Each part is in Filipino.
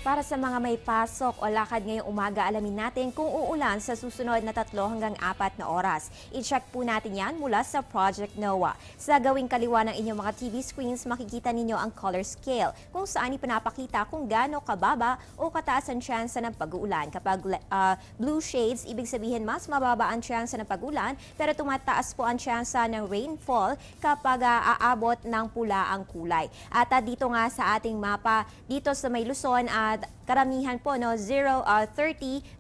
Para sa mga may pasok o lakad ngayong umaga, alamin natin kung uulan sa susunod na 3 hanggang 4 na oras. I-check po natin yan mula sa Project NOAA. Sa gawing kaliwa ng inyong mga TV screens, makikita ninyo ang color scale kung saan ipinapakita kung gaano kababa o kataas ang tsansa ng pag-uulan. Kapag blue shades, ibig sabihin mas mababa ang tsansa ng pag-ulan, pero tumataas po ang tsansa ng rainfall kapag aabot ng pula ang kulay. At dito nga sa ating mapa, dito sa may Luzon, karamihan po 30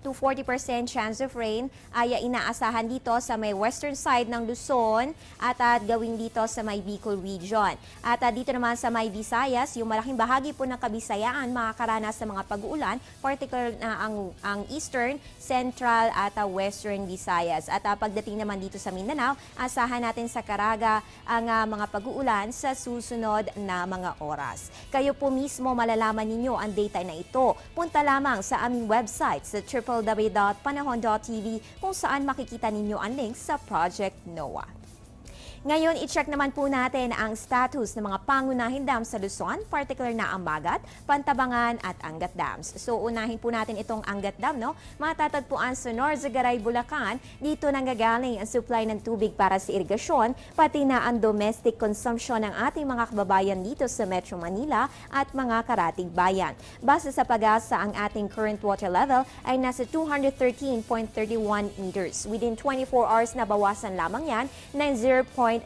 to 40% chance of rain ay inaasahan dito sa may western side ng Luzon at gawing dito sa may Bicol region. At dito naman sa may Visayas, yung malaking bahagi po ng Kabisayaan makakaranas sa mga pag-uulan, particular na ang eastern, central at western Visayas. At pagdating naman dito sa Mindanao, asahan natin sa Caraga ang mga pag-uulan sa susunod na mga oras. Kayo po mismo malalaman ninyo ang data na ito. Punta lamang sa aming website sa www.panahon.tv kung saan makikita ninyo ang link sa Project NOAA. Ngayon, i-check naman po natin ang status ng mga pangunahing dam sa Luzon, particular na ang Magat, Pantabangan at Angat Dams. So, unahin po natin itong Angat Dam, no? Matatagpuan sa Norzagaray, Bulacan. Dito nanggagaling ang supply ng tubig para sa irigasyon, pati na ang domestic consumption ng ating mga kababayan dito sa Metro Manila at mga karatig bayan. Base sa pag-asa, ang ating current water level ay nasa 213.31 meters. Within 24 hours na bawasan lamang yan ng 0.16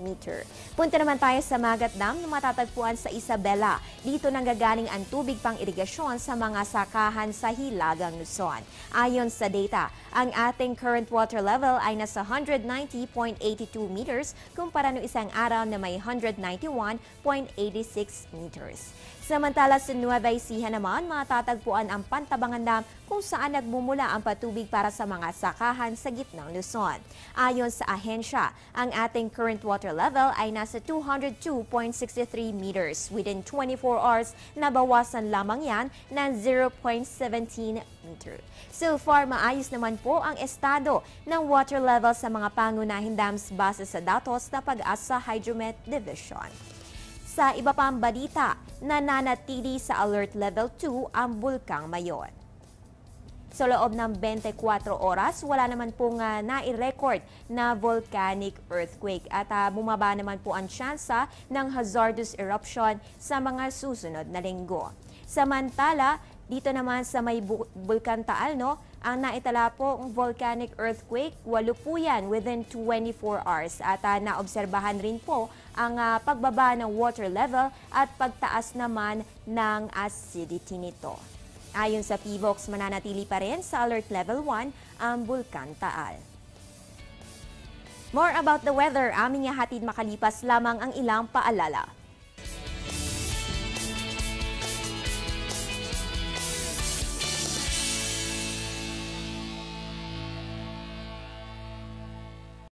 meter. Punta naman tayo sa Magat Dam na matatagpuan sa Isabela. Dito nanggagaling ang tubig pang irigasyon sa mga sakahan sa Hilagang Luzon. Ayon sa data, ang ating current water level ay nasa 190.82 meters kumpara no isang araw na may 191.86 meters. Samantala sa Nueva Ecija naman, matatagpuan ang Pantabangan Dam kung saan nagmumula ang patubig para sa mga sakahan sa gitnang Luzon. Ayon sa ahensya, ang ating current water level ay nasa 202.63 meters. Within 24 hours, nabawasan lamang yan ng 0.17 meter. So far, maayos naman po ang estado ng water level sa mga pangunahing dams base sa datos na Pag-asa Hydromet Division. Sa iba pang balita, nananatili sa Alert Level 2 ang Bulkang Mayon. Sa loob ng 24 oras, wala naman pong nai-record na volcanic earthquake at bumaba naman po ang tsansa ng hazardous eruption sa mga susunod na linggo. Samantala, dito naman sa may Bulkan Taal, ang naitala po ang volcanic earthquake, 8 po yan within 24 hours. At naobserbahan rin po ang pagbaba ng water level at pagtaas naman ng acidity nito. Ayon sa PHIVOLCS, mananatili pa rin sa Alert Level 1 ang Bulkan Taal. More about the weather, aming hatid makalipas lamang ang ilang paalala.